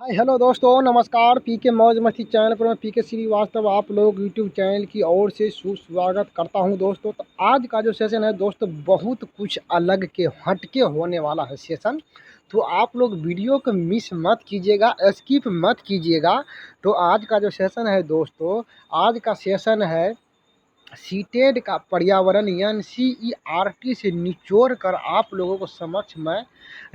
Hi hello दोस्तों, नमस्कार। पीके मौज मस्ती चैनल पर मैं पीके श्रीवास्तव आप लोग यूट्यूब चैनल की ओर से सुस्वागत करता हूं दोस्तों। तो आज का जो सेशन है दोस्तों, बहुत कुछ अलग के हटके होने वाला है सेशन। तो आप लोग वीडियो को मिस मत कीजिएगा, स्किप मत कीजिएगा। तो आज का जो सेशन है दोस्तों, आज का सेशन है सीटेड का पर्यावरण एनसीईआरटी से निचोड़ कर आप लोगों को समक्ष मैं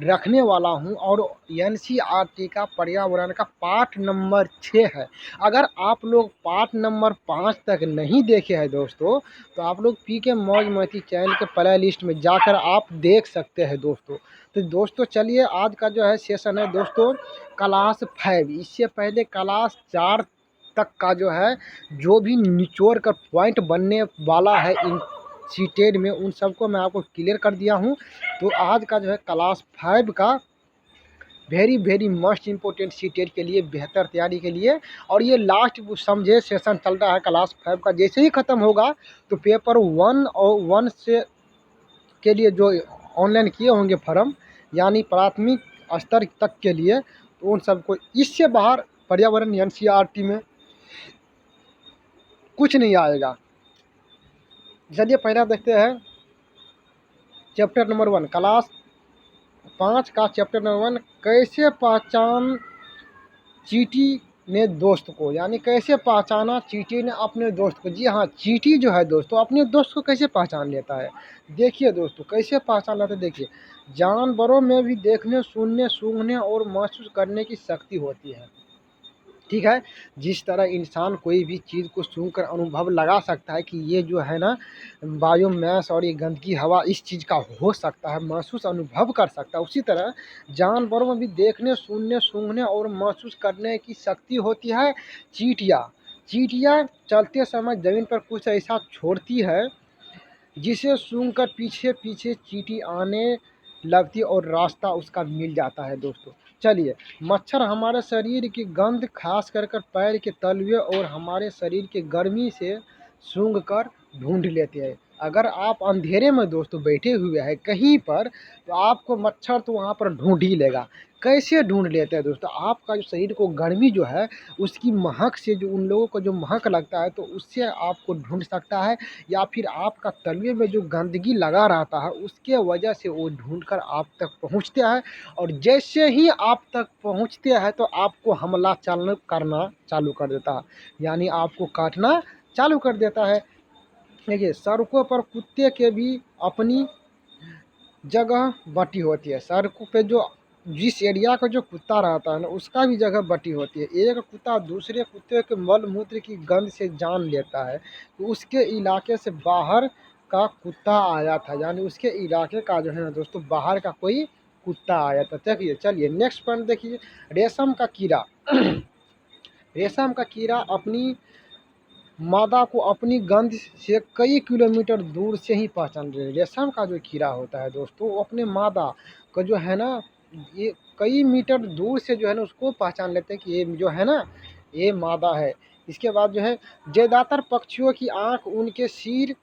रखने वाला हूं। और एनसीईआरटी का पर्यावरण का पार्ट नंबर 6 है। अगर आप लोग पार्ट नंबर 5 तक नहीं देखे हैं दोस्तों, तो आप लोग पीके मौज मस्ती चैनल के प्ले लिस्ट में जाकर आप देख सकते हैं दोस्तों। तो दोस्तों चलिए, आज का जो है सेशन है दोस्तों क्लास 5। इससे पहले क्लास 4 तक का जो है, जो भी निचोड़ कर पॉइंट बनने वाला है इन सीटेड में, उन सबको मैं आपको क्लियर कर दिया हूं। तो आज का जो है क्लास 5 का वेरी मस्ट इम्पोर्टेंट सीटेड के लिए, बेहतर तैयारी के लिए। और ये लास्ट समझे सेशन चल रहा है क्लास 5 का। जैसे ही ख़त्म होगा तो पेपर 1 और 1 से के लिए जो ऑनलाइन किए होंगे फॉर्म, यानी प्राथमिक स्तर तक के लिए, तो उन सबको इससे बाहर पर्यावरण एनसीईआरटी में कुछ नहीं आएगा। चलिए पहला देखते हैं चैप्टर नंबर 1, क्लास 5 का चैप्टर नंबर 1, कैसे पहचान चींटी ने दोस्त को, यानी कैसे पहचाना चींटी ने अपने दोस्त को। जी हाँ, चींटी जो है दोस्तों अपने दोस्त को कैसे पहचान लेता है। देखिए दोस्तों कैसे पहचान लेता है। देखिए, जानवरों में भी देखने, सुनने, सूंघने और महसूस करने की शक्ति होती है, ठीक है। जिस तरह इंसान कोई भी चीज़ को सूंघकर अनुभव लगा सकता है कि ये जो है ना बायोमास और ये गंदगी हवा इस चीज़ का हो सकता है, महसूस अनुभव कर सकता है, उसी तरह जानवरों में भी देखने, सुनने, सूंघने और महसूस करने की शक्ति होती है। चींटियाँ चींटियाँ चलते समय ज़मीन पर कुछ ऐसा छोड़ती है जिसे सूंघकर पीछे पीछे चींटी आने लगती और रास्ता उसका मिल जाता है दोस्तों। चलिए, मच्छर हमारे शरीर की गंध, खास कर पैर के तलवे और हमारे शरीर की गर्मी से सूंघकर ढूंढ लेते हैं। अगर आप अंधेरे में दोस्तों बैठे हुए हैं कहीं पर, तो आपको मच्छर तो वहाँ पर ढूंढ ही लेगा। कैसे ढूंढ लेते हैं दोस्तों, आपका जो शरीर को गर्मी जो है उसकी महक से, जो उन लोगों को जो महक लगता है, तो उससे आपको ढूंढ सकता है। या फिर आपका तलवे में जो गंदगी लगा रहता है उसके वजह से वो ढूंढकर आप तक पहुंचते हैं। और जैसे ही आप तक पहुंचते हैं तो आपको हमला चालू करना चालू कर देता है, यानी आपको काटना चालू कर देता है। देखिए, सड़कों पर कुत्ते के भी अपनी जगह बटी होती है। सड़कों पे जो जिस एरिया का जो कुत्ता रहता है ना, उसका भी जगह बटी होती है। एक कुत्ता दूसरे कुत्ते के मल मूत्र की गंध से जान लेता है तो उसके इलाके से बाहर का कुत्ता आया था, यानी उसके इलाके का जो है ना दोस्तों बाहर का कोई कुत्ता आया था। देखिए, चलिए नेक्स्ट पॉइंट देखिए, रेशम का कीड़ा। रेशम का कीड़ा अपनी मादा को अपनी गंध से कई किलोमीटर दूर से ही पहचान रहे हैं। रेशम का जो कीड़ा होता है दोस्तों, वो अपने मादा का जो है ना, ये कई मीटर दूर से जो है ना उसको पहचान लेते हैं कि ये जो है ना ये मादा है। इसके बाद जो है, ज़्यादातर पक्षियों की आँख उनके सिर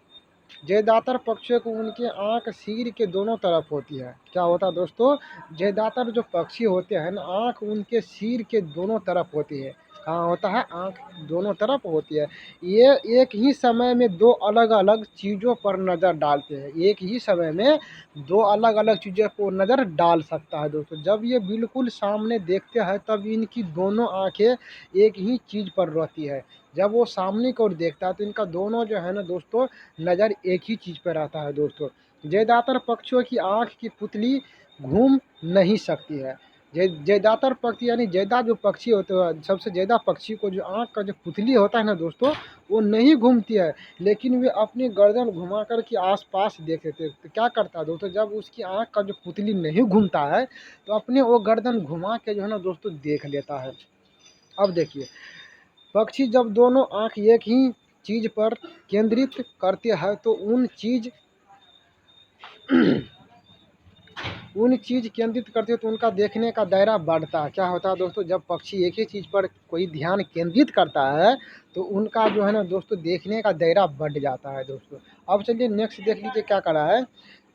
ज़्यादातर पक्षियों को उनके आँख सिर के दोनों तरफ होती है। क्या होता है दोस्तों, ज़्यादातर जो पक्षी होते हैं ना, आँख उनके सिर के दोनों तरफ होती है। कहाँ होता है, आँख दोनों तरफ होती है। ये एक ही समय में दो अलग अलग चीज़ों पर नज़र डालते हैं। एक ही समय में दो अलग अलग चीज़ों को नज़र डाल सकता है दोस्तों। जब ये बिल्कुल सामने देखते हैं तब इनकी दोनों आँखें एक ही चीज़ पर रहती है। जब वो सामने की ओर देखता है तो इनका दोनों जो है ना दोस्तों नज़र एक ही चीज़ पर आता है दोस्तों। ज़्यादातर पक्षियों की आँख की पुतली घूम नहीं सकती है। ज़्यादातर पक्षी, यानी ज़्यादा जो पक्षी होते हैं, सबसे ज़्यादा पक्षी को जो आँख का जो पुतली होता है ना दोस्तों, वो नहीं घूमती है, लेकिन वे अपनी गर्दन घुमा कर के आस-पास देख लेते हैं। तो क्या करता है दोस्तों, जब उसकी आँख का जो पुतली नहीं घूमता है तो अपने वो गर्दन घुमा के जो है ना दोस्तों देख लेता है। अब देखिए, पक्षी जब दोनों आँख एक ही चीज़ पर केंद्रित करते हैं तो उन चीज़ केंद्रित करते हैं तो उनका देखने का दायरा बढ़ता है। क्या होता है दोस्तों, जब पक्षी एक ही चीज़ पर कोई ध्यान केंद्रित करता है तो उनका जो है ना दोस्तों देखने का दायरा बढ़ जाता है दोस्तों। अब चलिए नेक्स्ट देख लीजिए क्या करा है।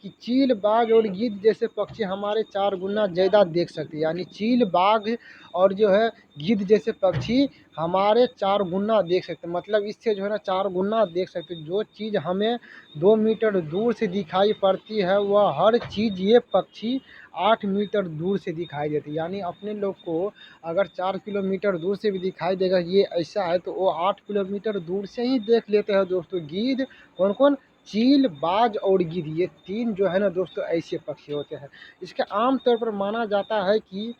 कि चील, बाघ और गिद्ध जैसे पक्षी हमारे 4 गुना ज़्यादा देख सकते हैं। यानी चील, बाघ और जो है गिद्ध जैसे पक्षी हमारे 4 गुना देख सकते हैं। मतलब इससे जो है ना 4 गुना देख सकते हैं। जो चीज़ हमें 2 मीटर दूर से दिखाई पड़ती है वह हर चीज़ ये पक्षी 8 मीटर दूर से दिखाई देती है। यानी अपने लोग को अगर 4 किलोमीटर दूर से भी दिखाई देगा ये ऐसा है, तो वो 8 किलोमीटर दूर से ही देख लेते हैं दोस्तों। गिद्ध कौन कौन? चील, बाज और गिद्ध, ये 3 जो है ना दोस्तों ऐसे पक्षी होते हैं। इसके आम तौर पर माना जाता है कि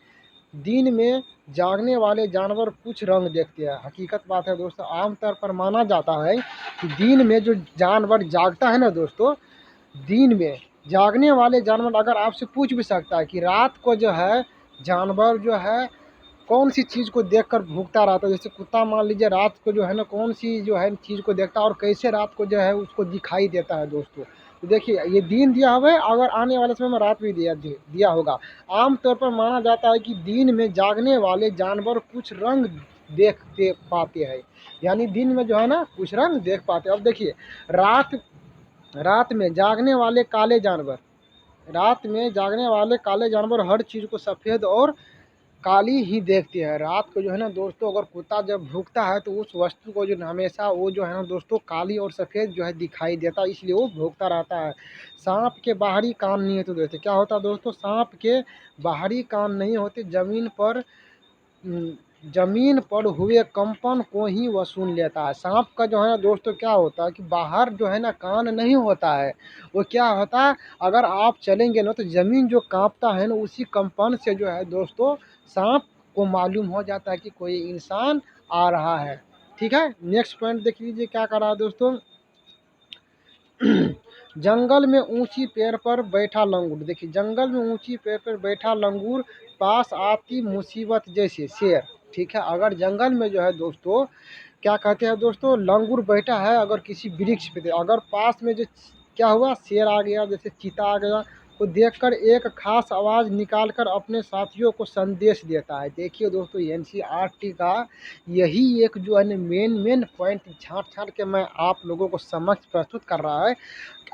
दिन में जागने वाले जानवर कुछ रंग देखते हैं। हकीकत बात है दोस्तों, आमतौर पर माना जाता है कि दिन में जो जानवर जागता है ना दोस्तों, दिन में जागने वाले जानवर, अगर आपसे पूछ भी सकता है कि रात को जो है जानवर जो है कौन सी चीज़ को देखकर भूखता रहता है। जैसे कुत्ता मान लीजिए रात को जो है ना कौन सी जो है चीज़ को देखता है और कैसे रात को जो है उसको दिखाई देता है दोस्तों। तो देखिए ये दिन दिया हुआ है, अगर आने वाले समय में रात भी दिया होगा। आमतौर पर माना जाता है कि दिन में जागने वाले जानवर कुछ रंग देखते पाते हैं। यानी दिन में जो है ना कुछ रंग देख पाते हैं। अब देखिए रात रात में जागने वाले काले जानवर, रात में जागने वाले काले जानवर हर चीज़ को सफ़ेद और काली ही देखती है। रात को जो है ना दोस्तों अगर कुत्ता जब भूखता है तो उस वस्तु को जो हमेशा वो जो है ना दोस्तों काली और सफ़ेद जो है दिखाई देता है, इसलिए वो भूखता रहता है। सांप के बाहरी कान नहीं होते दोस्तों। क्या होता है दोस्तों? सांप के बाहरी कान नहीं होते। ज़मीन पर हुए कंपन को ही वह सुन लेता है। सांप का जो है ना दोस्तों क्या होता है कि बाहर जो है ना कान नहीं होता है। वो क्या होता है, अगर आप चलेंगे ना तो ज़मीन जो काँपता है ना उसी कंपन से जो है दोस्तों सांप को मालूम हो जाता है कि कोई इंसान आ रहा है। ठीक है, नेक्स्ट पॉइंट देख लीजिए क्या कर रहा है दोस्तों। जंगल में ऊंची पेड़ पर बैठा लंगूर। देखिए जंगल में ऊंची पेड़ पर बैठा लंगूर पास आती मुसीबत जैसे शेर। ठीक है, अगर जंगल में जो है दोस्तों क्या कहते हैं दोस्तों, लंगूर बैठा है अगर किसी वृक्ष पे, अगर पास में जो क्या हुआ शेर आ गया, जैसे चीता आ गया, को देखकर एक खास आवाज़ निकालकर अपने साथियों को संदेश देता है। देखिए दोस्तों एनसीईआरटी का यही एक जो है मेन पॉइंट छाँट छाँट के मैं आप लोगों को समक्ष प्रस्तुत कर रहा है।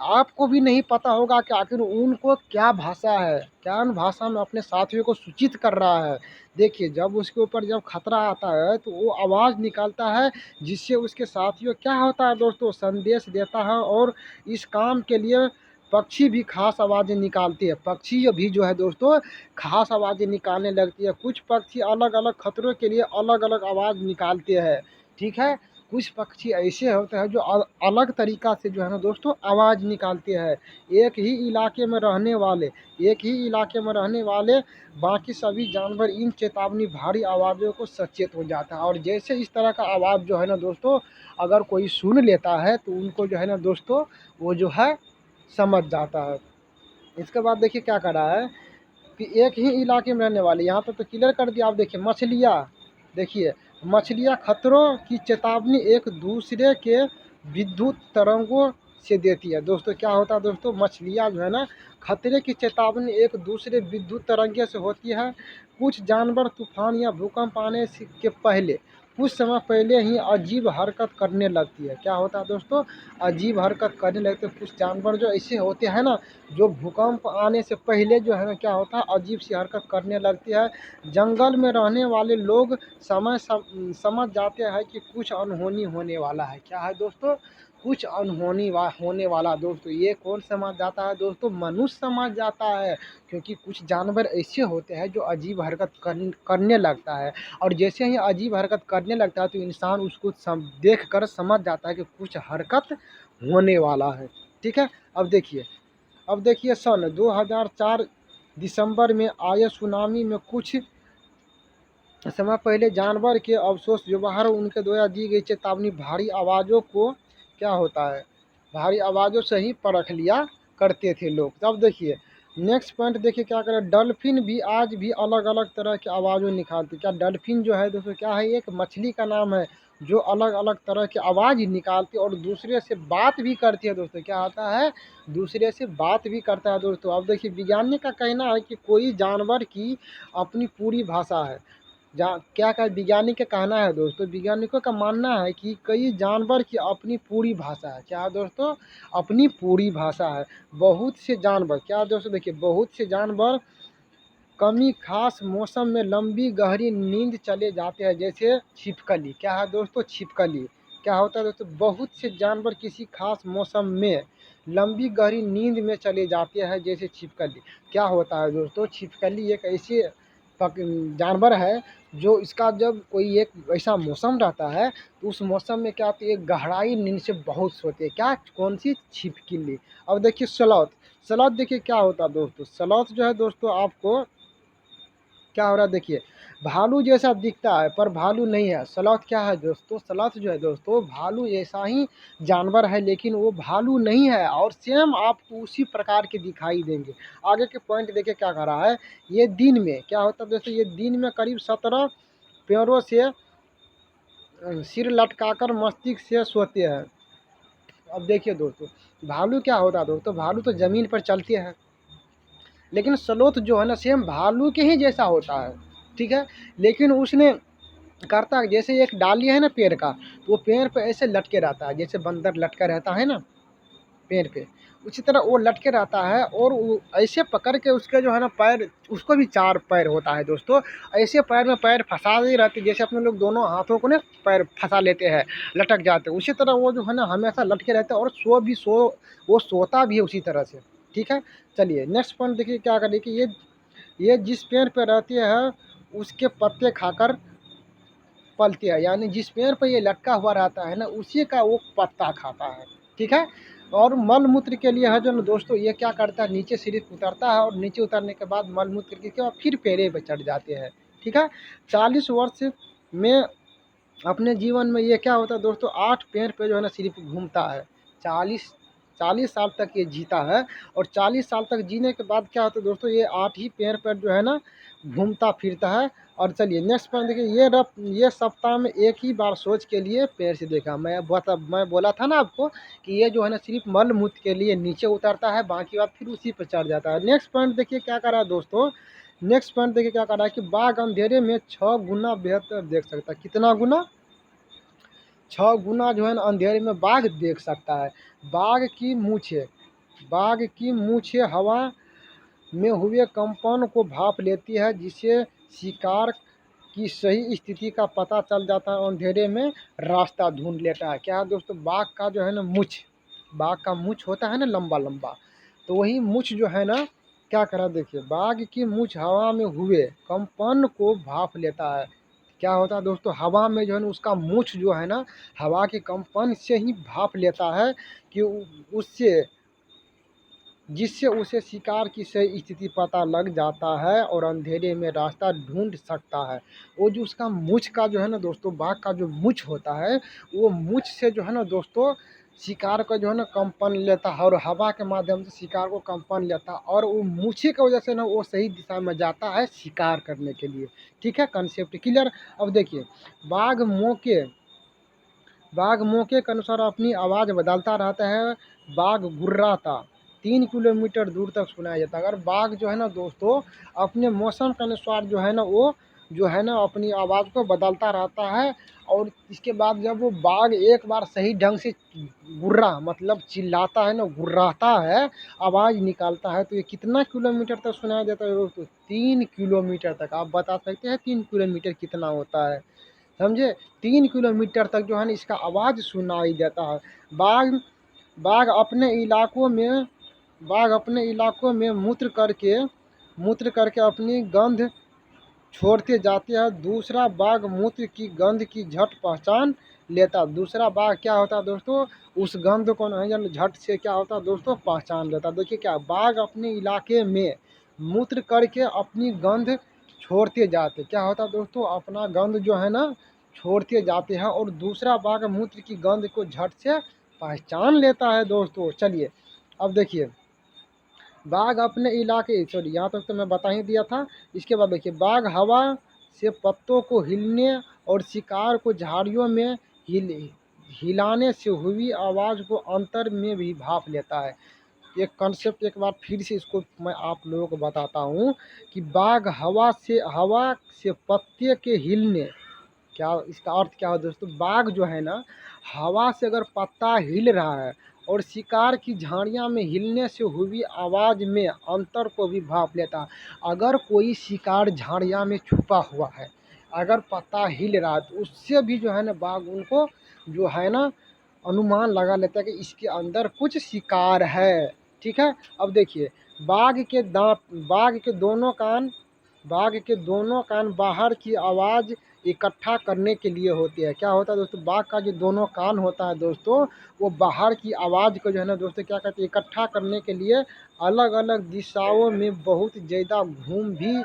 आपको भी नहीं पता होगा कि आखिर उनको क्या भाषा है, क्या भाषा में अपने साथियों को सूचित कर रहा है। देखिए जब उसके ऊपर जब खतरा आता है तो वो आवाज़ निकालता है, जिससे उसके साथियों क्या होता है दोस्तों संदेश देता है। और इस काम के लिए पक्षी भी खास आवाज़ें निकालते हैं। पक्षी भी जो है दोस्तों खास आवाज़ें निकालने लगती है। कुछ पक्षी अलग अलग खतरों के लिए अलग अलग आवाज़ निकालते हैं। ठीक है, कुछ पक्षी ऐसे होते हैं जो अलग तरीक़ा से जो है ना दोस्तों आवाज़ निकालते हैं। एक ही इलाके में रहने वाले बाकी सभी जानवर इन चेतावनी भारी आवाज़ों को सचेत हो जाता है। और जैसे इस तरह का आवाज़ जो है ना दोस्तों अगर कोई सुन लेता है तो उनको जो है ना दोस्तों वो जो है समझ जाता है। इसके बाद देखिए क्या कर रहा है कि एक ही इलाके में रहने वाले, यहाँ पर तो क्लियर कर दिया। आप देखिए मछलियाँ, देखिए मछलियाँ खतरों की चेतावनी एक दूसरे के विद्युत तरंगों से देती है। दोस्तों क्या होता है दोस्तों, मछलियाँ जो है ना खतरे की चेतावनी एक दूसरे विद्युत तरंगे से होती है। कुछ जानवर तूफान या भूकंप आने के पहले कुछ समय पहले ही अजीब हरकत करने लगती है। क्या होता है दोस्तों, अजीब हरकत करने लगते हैं। कुछ जानवर जो ऐसे होते हैं ना जो भूकंप आने से पहले जो है ना क्या होता है अजीब सी हरकत करने लगती है। जंगल में रहने वाले लोग समझ जाते हैं कि कुछ अनहोनी होने वाला है। क्या है दोस्तों, कुछ अनहोनी होने वाला। दोस्तों ये कौन समझ जाता है दोस्तों, मनुष्य समझ जाता है। क्योंकि कुछ जानवर ऐसे होते हैं जो अजीब हरकत करने लगता है, और जैसे ही अजीब हरकत करने लगता है तो इंसान उसको देख कर समझ जाता है कि कुछ हरकत होने वाला है। ठीक है, अब देखिए सन 2004 दिसंबर में आए सुनामी में कुछ समय पहले जानवर के अवशेष जो बाहर उनके द्वारा दी गई चेतावनी भारी आवाज़ों को क्या होता है, भारी आवाज़ों से ही परख लिया करते थे लोग। तब देखिए नेक्स्ट पॉइंट देखिए क्या करें, डॉल्फिन भी आज भी अलग अलग तरह की आवाज़ें निकालती। क्या डॉल्फिन जो है दोस्तों क्या है, एक मछली का नाम है जो अलग अलग तरह की आवाज़ निकालती है और दूसरे से बात भी करती है। दोस्तों क्या आता है, दूसरे से बात भी करता है दोस्तों। अब देखिए विज्ञानी का कहना है कि कोई जानवर की अपनी पूरी भाषा है। क्या क्या वैज्ञानिक का कहना है दोस्तों, वैज्ञानिकों का मानना है कि कई जानवर की अपनी पूरी भाषा है। क्या है दोस्तों, अपनी पूरी भाषा है। बहुत से जानवर, क्या है दोस्तों, देखिए बहुत से जानवर कमी खास मौसम में लंबी गहरी नींद चले जाते हैं, जैसे छिपकली। क्या है दोस्तों, छिपकली। क्या होता है दोस्तों, बहुत से जानवर किसी खास मौसम में लंबी गहरी नींद में चले जाते हैं, जैसे छिपकली। क्या होता है दोस्तों, छिपकली एक ऐसे जानवर है जो इसका जब कोई एक ऐसा मौसम रहता है तो उस मौसम में क्या होती है, गहराई नींद से बहुत सोते हैं। क्या, कौन सी, छिपकली। अब देखिए स्लॉथ। स्लॉथ देखिए क्या होता है दोस्तों, स्लॉथ जो है दोस्तों आपको क्या हो रहा है, देखिए भालू जैसा दिखता है पर भालू नहीं है। स्लॉथ क्या है दोस्तों, स्लॉथ जो है दोस्तों भालू जैसा ही जानवर है, लेकिन वो भालू नहीं है और सेम आपको उसी प्रकार के दिखाई देंगे। आगे के पॉइंट देखिए क्या कर रहा है, ये दिन में क्या होता है दोस्तों, ये दिन में करीब 17 पैरों से सिर लटकाकर मस्तिष्क से सोते हैं। अब देखिए दोस्तों, भालू क्या होता है दोस्तों, भालू तो ज़मीन पर चलते हैं, लेकिन स्लोथ जो है ना सेम भालू के ही जैसा होता है, ठीक है। लेकिन उसने करता है, जैसे एक डाली है ना पेड़ का, तो वो पेड़ पे ऐसे लटके रहता है, जैसे बंदर लटका रहता है ना पेड़ पे, उसी तरह वो लटके रहता है और वो ऐसे पकड़ के उसके जो है ना पैर, उसको भी 4 पैर होता है दोस्तों। ऐसे पैर में पैर फंसा ही रहते, जैसे अपने लोग दोनों हाथों को ना पैर फंसा लेते हैं, लटक जाते हैं, उसी तरह वो जो है ना हमेशा लटके रहते हैं और वो सोता भी है उसी तरह से, ठीक है। चलिए नेक्स्ट पॉइंट देखिए क्या करें कि ये जिस पेड़ पे रहती है उसके पत्ते खाकर पलती है, यानी जिस पेड़ पर ये लटका हुआ रहता है ना उसी का वो पत्ता खाता है, ठीक है। और मल मूत्र के लिए है जो ना दोस्तों, ये क्या करता है, नीचे सिर्फ उतरता है और नीचे उतरने के बाद मल मूत्र के बाद फिर पेड़े पर चढ़ जाते हैं, ठीक है। 40 वर्ष में अपने जीवन में ये क्या होता है दोस्तों, 8 पेड़ पे जो है ना सिर्फ घूमता है। 40 40 साल तक ये जीता है और 40 साल तक जीने के बाद क्या होता है दोस्तों, ये 8 ही पेड़ पर जो है ना घूमता फिरता है। और चलिए नेक्स्ट पॉइंट देखिए, ये सप्ताह में एक ही बार सोच के लिए पेड़ से देखा। मैं बोला था ना आपको कि ये जो है ना सिर्फ मल मूत्र के लिए नीचे उतरता है, बाकी बात फिर उसी पर चढ़ जाता है। नेक्स्ट पॉइंट देखिए क्या कर रहा है दोस्तों, नेक्स्ट पॉइंट देखिए क्या कर रहा है कि बाघ अंधेरे में 6 गुना बेहतर देख सकता है। कितना गुना, 6 गुना जो है ना अंधेरे में बाघ देख सकता है। बाघ की मूछें बाघ की मूछें हवा में हुए कंपन को भाप लेती है, जिससे शिकार की सही स्थिति का पता चल जाता है और अंधेरे में रास्ता ढूंढ लेता है। क्या है दोस्तों, बाघ का जो है ना बाघ का मूछ होता है ना लंबा लंबा, तो वही मूछ जो है ना क्या करा, देखिए बाघ की मूछ हवा में हुए कंपन को भाप लेता है। क्या होता है दोस्तों, हवा में जो है ना उसका मूछ जो है ना हवा के कंपन से ही भाप लेता है कि उससे जिससे उसे शिकार की सही स्थिति पता लग जाता है और अंधेरे में रास्ता ढूंढ सकता है। वो जो उसका मूछ का जो है ना दोस्तों, बाघ का जो मूछ होता है, वो मूछ से जो है ना दोस्तों शिकार को जो है ना कंपन लेता है और हवा के माध्यम से शिकार को कंपन लेता है और वो मूछे की वजह से ना वो सही दिशा में जाता है शिकार करने के लिए, ठीक है। Concept clear. अब देखिए बाघ मौके बाघ मौके के अनुसार अपनी आवाज़ बदलता रहता है। बाघ गुर्राता 3 किलोमीटर दूर तक सुनाया जाता है। अगर बाघ जो है ना दोस्तों अपने मौसम के अनुसार जो है ना वो जो है ना अपनी आवाज़ को बदलता रहता है और इसके बाद जब वो बाघ एक बार सही ढंग से गुर्रा मतलब चिल्लाता है ना, गुर्राता है, आवाज़ निकालता है, तो ये कितना किलोमीटर तक सुनाया जाता है दोस्तों, 3 किलोमीटर तक। आप बता सकते हैं 3 किलोमीटर कितना होता है, समझे। 3 किलोमीटर तक जो है ना इसका आवाज़ सुनाई देता है। बाघ बाघ अपने इलाकों में बाघ अपने इलाकों में मूत्र करके अपनी गंध छोड़ते जाते हैं। दूसरा बाघ मूत्र की गंध की झट पहचान लेता। दूसरा बाघ क्या होता है दोस्तों, उस गंध को नहीं झट से क्या होता है दोस्तों पहचान लेता। देखिए क्या, बाघ अपने इलाके में मूत्र करके अपनी गंध छोड़ते जाते, क्या होता है दोस्तों, अपना गंध जो है ना छोड़ते जाते हैं और दूसरा बाघ मूत्र की गंध को झट से पहचान लेता है दोस्तों। चलिए अब देखिए बाघ अपने इलाके, सॉरी यहाँ तक तो मैं बता ही दिया था। इसके बाद देखिए बाघ हवा से पत्तों को हिलने और शिकार को झाड़ियों में हिल हिलाने से हुई आवाज़ को अंतर में भी भाप लेता है। एक कॉन्सेप्ट एक बार फिर से इसको मैं आप लोगों को बताता हूँ कि हवा से पत्ते के हिलने, क्या इसका अर्थ क्या है दोस्तों? बाघ जो है ना, हवा से अगर पत्ता हिल रहा है और शिकार की झाड़ियाँ में हिलने से हुई आवाज़ में अंतर को भी भाप लेता है। अगर कोई शिकार झाड़ियाँ में छुपा हुआ है, अगर पत्ता हिल रहा है, तो उससे भी जो है ना बाघ उनको जो है ना अनुमान लगा लेता है कि इसके अंदर कुछ शिकार है। ठीक है, अब देखिए, बाघ के दांत, बाघ के दोनों कान बाहर की आवाज़ इकट्ठा करने के लिए होती है। क्या होता है दोस्तों? बाघ का जो दोनों कान होता है दोस्तों, वो बाहर की आवाज़ को जो है ना दोस्तों क्या कहते हैं, इकट्ठा करने के लिए अलग अलग दिशाओं में बहुत ज़्यादा घूम भी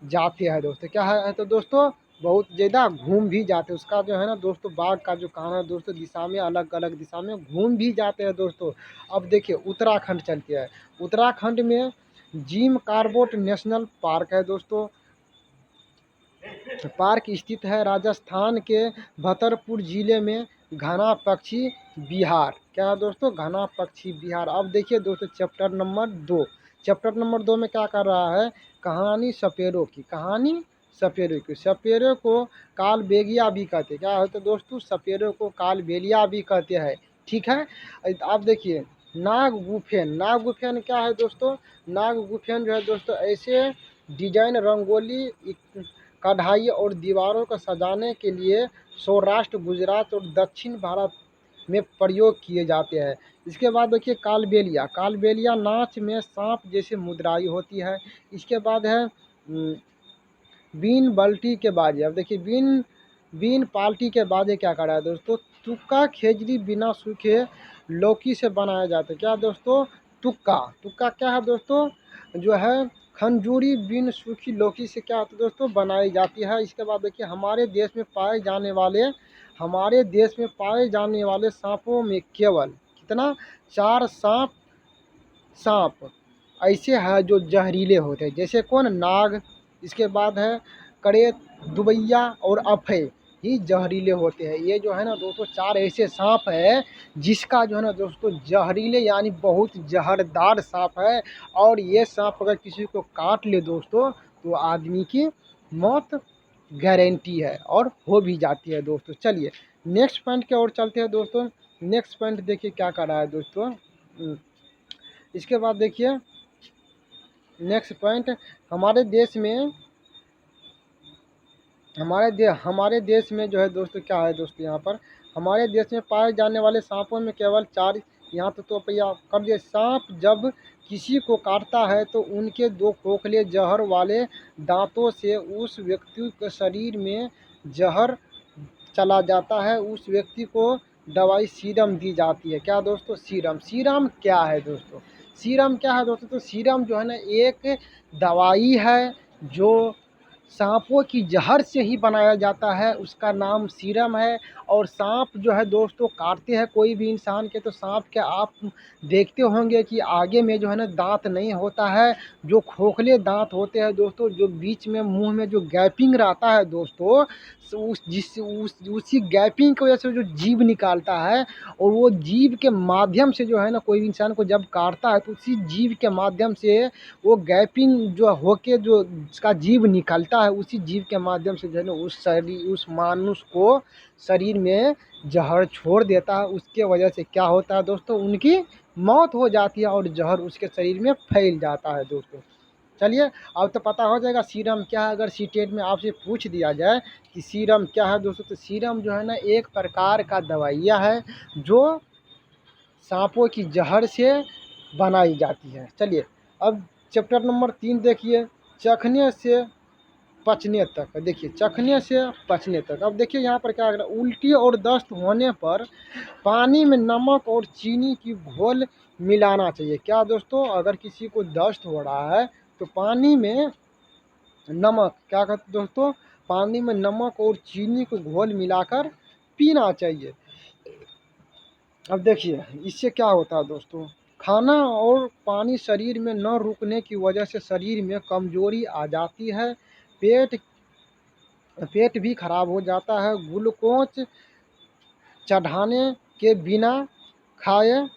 जाते हैं दोस्तों। क्या है तो दोस्तों? बहुत ज़्यादा घूम भी जाते हैं। उसका जो है ना दोस्तों, बाघ का जो कान है दोस्तों, दिशा में अलग अलग दिशा में घूम भी जाते हैं दोस्तों। अब देखिए उत्तराखंड चलते हैं। उत्तराखंड में जिम कार्बेट नेशनल पार्क है दोस्तों। पार्क स्थित है राजस्थान के भतरपुर जिले में। घना पक्षी बिहार, क्या है दोस्तों? घना पक्षी बिहार। अब देखिए दोस्तों चैप्टर नंबर 2 में क्या कर रहा है? कहानी सपेरों की, सपेरे को कालबेलिया भी कहते हैं। क्या होता है दोस्तों? सपेरे को कालबेलिया भी कहते हैं। ठीक है, आप देखिए नाग गुफेन क्या है दोस्तों? नाग गुफेन जो है दोस्तों, ऐसे डिजाइन रंगोली, कढ़ाई और दीवारों को सजाने के लिए सौराष्ट्र, गुजरात और दक्षिण भारत में प्रयोग किए जाते हैं। इसके बाद देखिए कालबेलिया नाच में सांप जैसे मुद्राई होती है। इसके बाद है बीन बल्टी के बाजे। अब देखिए बीन पाल्टी के बाजे क्या कर रहा है दोस्तों? तुक्का खेजड़ी बिना सूखे लौकी से बनाया जाता है। क्या दोस्तों? तुक्का क्या है दोस्तों? जो है खंजूरी बिन सूखी लौकी से क्या होता है दोस्तों? बनाई जाती है। इसके बाद देखिए हमारे देश में पाए जाने वाले सांपों में केवल कितना 4 सांप ऐसे हैं जो जहरीले होते हैं। जैसे कौन? नाग, इसके बाद है कड़े, दुबैया और अफे ही जहरीले होते हैं। ये जो है ना दोस्तों 4 ऐसे सांप है जिसका जो है ना दोस्तों जहरीले यानी बहुत जहरदार सांप है। और ये सांप अगर किसी को काट ले दोस्तों, तो आदमी की मौत गारंटी है और हो भी जाती है दोस्तों। चलिए नेक्स्ट पॉइंट की ओर चलते हैं दोस्तों। नेक्स्ट पॉइंट देखिए क्या कर रहा है दोस्तों। इसके बाद देखिए नेक्स्ट पॉइंट, हमारे देश में जो है दोस्तों क्या है दोस्तों, यहाँ पर हमारे देश में पाए जाने वाले सांपों में केवल 4, यहाँ तो भैया कर दिए। सांप जब किसी को काटता है तो उनके 2 खोखले जहर वाले दांतों से उस व्यक्ति के शरीर में जहर चला जाता है। उस व्यक्ति को दवाई सीरम दी जाती है। क्या दोस्तों? सीरम क्या है दोस्तों? सीरम क्या है दोस्तों? तो सीरम जो है ना एक दवाई है जो सांपों की जहर से ही बनाया जाता है, उसका नाम सीरम है। और सांप जो है दोस्तों काटते हैं कोई भी इंसान के, तो सांप के आप देखते होंगे कि आगे में जो है ना दांत नहीं होता है, जो खोखले दांत होते हैं दोस्तों, जो बीच में मुंह में जो गैपिंग रहता है दोस्तों, उसी गैपिंग की वजह से जो जीभ निकालता है, और वो जीभ के माध्यम से जो है ना कोई इंसान को जब काटता है, तो उसी जीभ के माध्यम से वो गैपिंग जो होके जो उसका जीभ निकलता है, उसी जीभ के माध्यम से जो है ना उस मानुष को शरीर में जहर छोड़ देता है। उसके वजह से क्या होता है दोस्तों? उनकी मौत हो जाती है और जहर उसके शरीर में फैल जाता है दोस्तों। चलिए अब तो पता हो जाएगा सीरम क्या है। अगर सीटेट में आपसे पूछ दिया जाए कि सीरम क्या है दोस्तों, तो सीरम जो है ना एक प्रकार का दवाइया है जो सांपों की जहर से बनाई जाती है। चलिए अब चैप्टर नंबर 3 देखिए, चखने से पचने तक। देखिए चखने से पचने तक। अब देखिए यहाँ पर क्या कर रहा है, उल्टी और दस्त होने पर पानी में नमक और चीनी की घोल मिलाना चाहिए। क्या दोस्तों? अगर किसी को दस्त हो रहा है तो पानी में नमक, क्या कहते दोस्तों, पानी में नमक और चीनी को घोल मिलाकर पीना चाहिए। अब देखिए इससे क्या होता है दोस्तों, खाना और पानी शरीर में न रुकने की वजह से शरीर में कमजोरी आ जाती है, पेट भी खराब हो जाता है। ग्लूकोज चढ़ाने के बिना खाए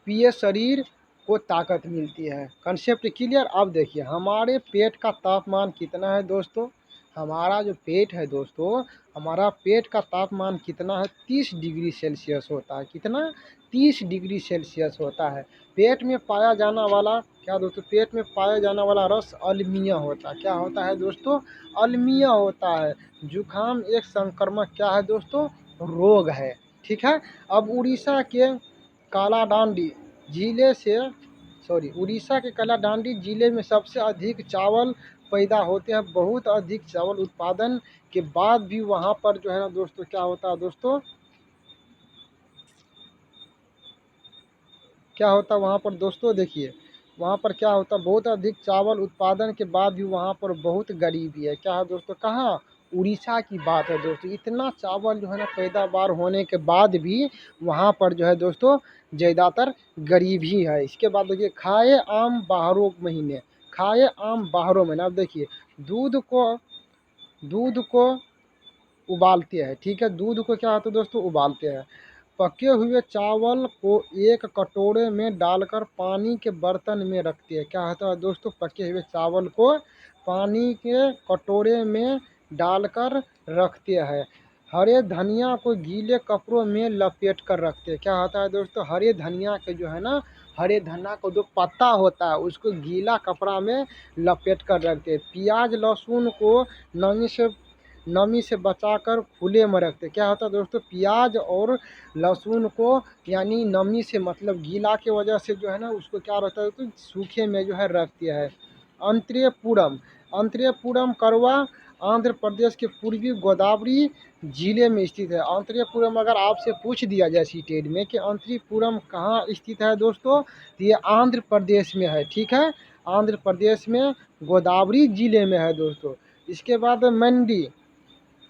पिए शरीर को ताकत मिलती है। Concept clear. अब देखिए हमारे पेट का तापमान कितना है दोस्तों, हमारा जो पेट है दोस्तों, हमारा पेट का तापमान कितना है, 30 डिग्री सेल्सियस होता है। कितना, 30 डिग्री सेल्सियस होता है। पेट में पाया जाने वाला क्या दोस्तों, पेट में पाया जाने वाला रस अल्मीय होता है। क्या होता है दोस्तों, अल्मीय होता है। जुखाम एक संक्रामक क्या है दोस्तों, रोग है। ठीक है। अब उड़ीसा के कालाडांडी जिले में सबसे अधिक चावल पैदा होते हैं। बहुत अधिक चावल उत्पादन के बाद भी वहाँ पर जो है ना दोस्तों, क्या होता है दोस्तों, क्या होता है वहाँ पर दोस्तों, देखिए वहाँ पर क्या होता है, बहुत अधिक चावल उत्पादन के बाद भी वहाँ पर बहुत गरीबी है। क्या है दोस्तों, कहाँ, उड़ीसा की बात है दोस्तों। इतना चावल जो है ना पैदावार होने के बाद भी वहाँ पर जो है दोस्तों ज़्यादातर गरीब ही है। इसके बाद देखिए खाए आम बारहों महीने, खाए आम बारहों महीने। अब देखिए दूध को उबालते हैं। ठीक है, दूध को क्या होता है दोस्तों, उबालते हैं। पके हुए चावल को एक कटोरे में डालकर पानी के बर्तन में रखते हैं। क्या होता है दोस्तों, पके हुए चावल को पानी के कटोरे में डालकर रखते हैं। हरे धनिया को गीले कपड़ों में लपेट कर रखते हैं। क्या होता है दोस्तों, हरे धनिया के जो है ना, हरे धनिया को जो पत्ता होता है उसको गीला कपड़ा में लपेट कर रखते हैं। प्याज लहसुन को नमी से बचाकर खुले में रखते। क्या होता है दोस्तों, प्याज और लहसुन को यानी नमी से मतलब गीला के वजह से जो है ना उसको क्या रहता है तो सूखे में जो है रखते हैं। अंतरेपुरम करवा आंध्र प्रदेश के पूर्वी गोदावरी जिले में स्थित है। अंतरेपुरम अगर आपसे पूछ दिया जाए सीटेट में कि अंतरीपुरम कहाँ स्थित है दोस्तों, तो ये आंध्र प्रदेश में है। ठीक है, आंध्र प्रदेश में गोदावरी जिले में है दोस्तों। इसके बाद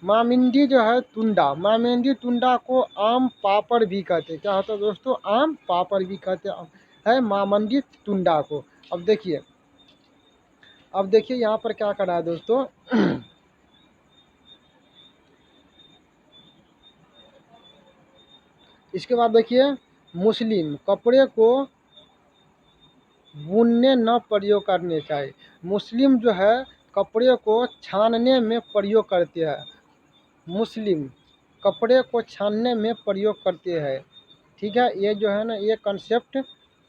मामिंडी जो है टुंडा, मामिंडी टुंडा को आम पापड़ भी कहते हैं। क्या होता है दोस्तों, आम पापड़ भी कहते हैं मामंडी टुंडा को। अब देखिए यहाँ पर क्या कर रहा है दोस्तों इसके बाद देखिए मुस्लिम कपड़े को बुनने न प्रयोग करने चाहिए। मुस्लिम जो है कपड़े को छानने में प्रयोग करते हैं। मुस्लिम कपड़े को छानने में प्रयोग करते हैं। ठीक है, ये जो है ना ये कंसेप्ट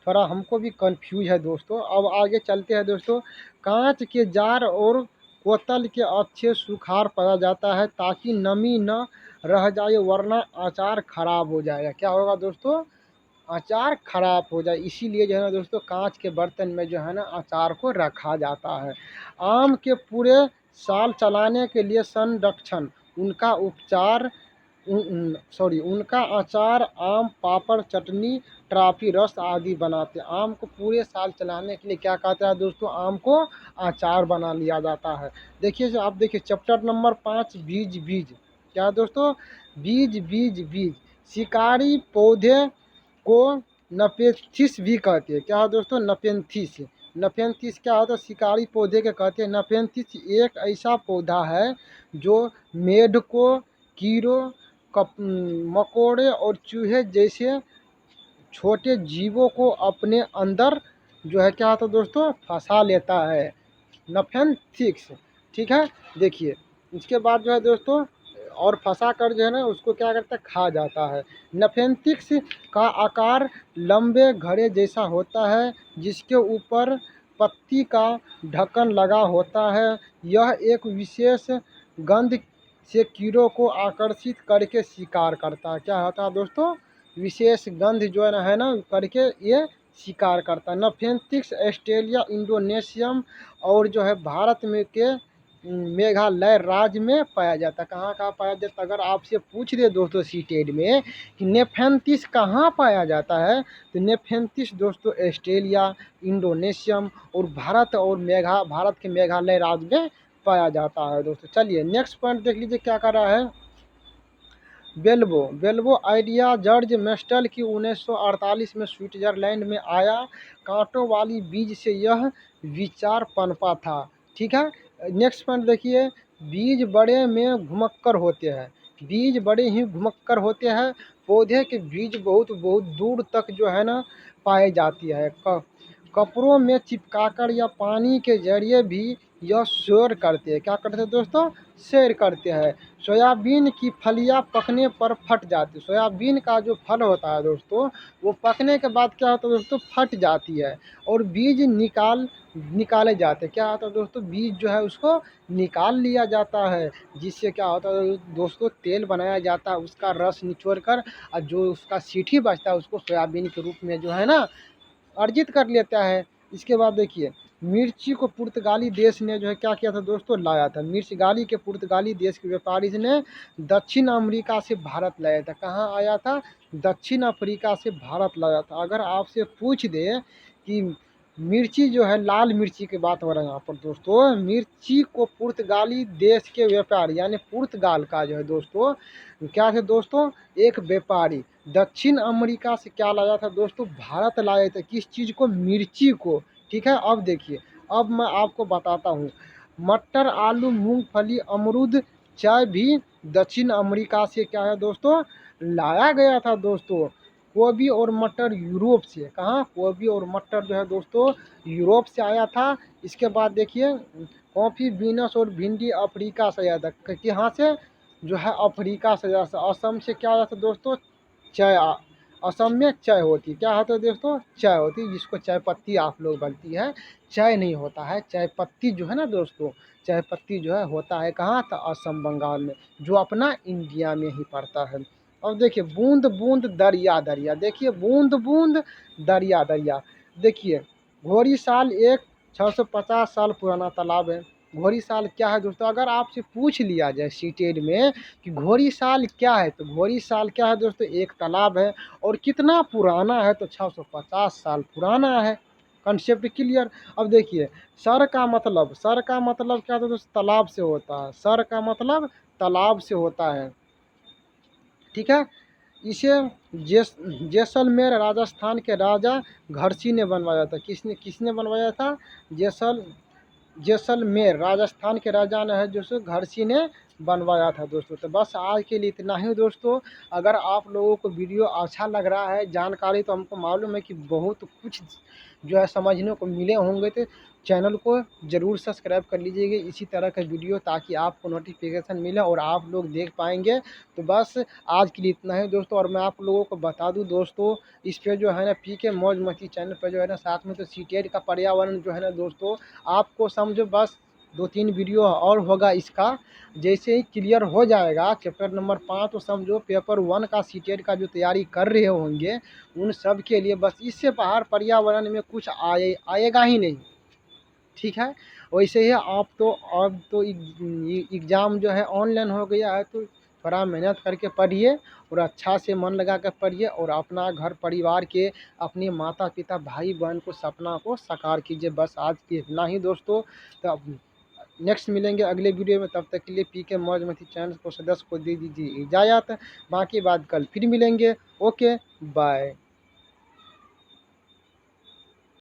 थोड़ा हमको भी कंफ्यूज है दोस्तों। अब आगे चलते हैं दोस्तों। कांच के जार और बोतल के अच्छे सुखाड़ पाया जाता है ताकि नमी न रह जाए वरना अचार खराब हो जाएगा। क्या होगा दोस्तों, अचार खराब हो जाए, इसीलिए जो है ना दोस्तों कांच के बर्तन में जो है ना अचार को रखा जाता है। आम के पूरे साल चलाने के लिए संरक्षण उनका उपचार उनका अचार आम पापड़ चटनी ट्राफी रस आदि बनाते हैं। आम को पूरे साल चलाने के लिए क्या कहते हैं दोस्तों, आम को अचार बना लिया जाता है। देखिए जो आप देखिए चैप्टर नंबर 5 बीज बीज, क्या दोस्तों, बीज बीज बीज। शिकारी पौधे को नपेथिस भी कहते हैं। क्या है दोस्तों, नपेंथिस। नपेंथिस क्या होता है, शिकारी पौधे के कहते हैं। नपेंथिस एक ऐसा पौधा है जो मेढकों, कीड़ों, मकोड़े और चूहे जैसे छोटे जीवों को अपने अंदर जो है क्या होता है दोस्तों फंसा लेता है। नफेंथिक्स। ठीक है, देखिए इसके बाद जो है दोस्तों और फंसा कर जो है ना उसको क्या करता है, खा जाता है। नफेंथिक्स का आकार लंबे घड़े जैसा होता है जिसके ऊपर पत्ती का ढक्कन लगा होता है। यह एक विशेष गंध से कीड़ों को आकर्षित करके शिकार करता है। क्या होता है दोस्तों, विशेष गंध जो है ना करके ये शिकार करता है। नफेंथिक्स ऑस्ट्रेलिया, इंडोनेशियम और जो है भारत में के मेघालय राज्य में पाया जाता है। कहाँ कहाँ पाया जाता है, अगर आपसे पूछ दे दोस्तों सीटेड में कि नेफेंथिस कहाँ पाया जाता है, तो नेफेंथिस दोस्तों ऑस्ट्रेलिया, इंडोनेशियम और भारत के मेघालय राज्य में पाया जाता है दोस्तों। चलिए नेक्स्ट पॉइंट देख लीजिए क्या कर रहा है। बेल्बो आइडिया जॉर्ज मेस्टल की 1948 में स्विट्जरलैंड में आया। कांटों वाली बीज से यह विचार पनपा था। ठीक है, नेक्स्ट पॉइंट देखिए। बीज बड़े में घुमक्कर होते हैं, बीज बड़े ही घुमक्कर होते हैं। पौधे के बीज बहुत बहुत दूर तक जो है ना पाई जाती है। कपड़ों में चिपकाकर या पानी के जरिए भी यह सैर करते हैं। क्या करते हैं दोस्तों? सैर करते हैं। सोयाबीन की फलियां पकने पर फट जाती है। सोयाबीन का जो फल होता है दोस्तों, वो पकने के बाद क्या होता है दोस्तों? फट जाती है और बीज निकाले जाते हैं। क्या होता है दोस्तों? बीज जो है उसको निकाल लिया जाता है, जिससे क्या होता है दोस्तों? तेल बनाया जाता है। उसका रस निचोड़ कर और जो उसका सीठी बचता है उसको सोयाबीन के रूप में जो है ना अर्जित कर लेता है। इसके बाद देखिए, मिर्ची को पुर्तगाली देश ने जो है क्या किया था दोस्तों? लाया था। मिर्च गाली के पुर्तगाली देश के व्यापारी ने दक्षिण अमेरिका से भारत लाया था। कहाँ आया था? दक्षिण अफ्रीका से भारत लाया था। अगर आपसे पूछ दे कि मिर्ची जो है, लाल मिर्ची की बात हो रहा है यहाँ पर दोस्तों, मिर्ची को पुर्तगाली देश के व्यापारी यानी पुर्तगाल का जो है दोस्तों क्या थे दोस्तों? एक व्यापारी दक्षिण अमेरिका से क्या लाया था दोस्तों? भारत लाए थे। किस चीज़ को? मिर्ची को। ठीक है, अब देखिए, अब मैं आपको बताता हूँ। मटर, आलू, मूंगफली, अमरूद, चाय भी दक्षिण अमेरिका से क्या है दोस्तों? लाया गया था दोस्तों। गोभी और मटर यूरोप से। कहाँ? गोभी और मटर जो है दोस्तों यूरोप से आया था। इसके बाद देखिए, कॉफ़ी, बीनस और भिंडी अफ्रीका से आया था। कहाँ से? जो है अफ्रीका से आया था। असम से क्या आया था दोस्तों? चाय। असम में चाय होती, क्या होता है दोस्तों? चाय होती, जिसको चाय पत्ती आप लोग बनती है। चाय नहीं होता है, चाय पत्ती जो है ना दोस्तों, चाय पत्ती जो है होता है कहाँ? था असम बंगाल में, जो अपना इंडिया में ही पड़ता है। अब देखिए, बूंद बूंद दरिया दरिया। देखिए, बूंद बूंद दरिया दरिया। देखिए, घोड़ी साल एक 650 साल पुराना तालाब है। घोड़ी साल क्या है दोस्तों? अगर आपसे पूछ लिया जाए सीटेड में कि घोड़ी साल क्या है, तो घोड़ी साल क्या है दोस्तों? एक तालाब है। और कितना पुराना है? तो 650 साल पुराना है। Concept clear? अब देखिए, सर का मतलब क्या होता है दोस्तों? तालाब से होता है। सर का मतलब तालाब से होता है। ठीक है, इसे जैसलमेर राजस्थान के राजा घरसी ने बनवाया था। किसने किसने बनवाया था? जैसलमेर राजस्थान के राजा ने है जो सो घरसी ने बनवाया था दोस्तों। तो बस आज के लिए इतना ही दोस्तों। अगर आप लोगों को वीडियो अच्छा लग रहा है, जानकारी तो हमको मालूम है कि बहुत कुछ जो है समझने को मिले होंगे, तो चैनल को ज़रूर सब्सक्राइब कर लीजिएगा इसी तरह का वीडियो, ताकि आपको नोटिफिकेशन मिले और आप लोग देख पाएंगे। तो बस आज के लिए इतना ही दोस्तों। और मैं आप लोगों को बता दूं दोस्तों, इस पे जो है ना पीके मौज मस्ती चैनल पर जो है ना साथ में तो सीटेट का पर्यावरण जो है ना दोस्तों, आपको समझो बस 2-3 वीडियो और होगा इसका। जैसे ही क्लियर हो जाएगा चैप्टर नंबर 5, तो समझो पेपर 1 का सीटेट का जो तैयारी कर रहे होंगे उन सब के लिए बस इससे बाहर पर्यावरण में कुछ आएगा ही नहीं। ठीक है, वैसे ही आप तो अब तो एग्ज़ाम जो है ऑनलाइन हो गया है, तो थोड़ा मेहनत करके पढ़िए और अच्छा से मन लगा कर पढ़िए और अपना घर परिवार के, अपने माता पिता भाई बहन को सपना को साकार कीजिए। बस आज के इतना ही दोस्तों। तो अब नेक्स्ट मिलेंगे अगले वीडियो में, तब तक के लिए पीके मौज मस्ती चैनल को सदस्य को दे दीजिए इजाज़त। बाकी बात कल फिर मिलेंगे। Okay, bye.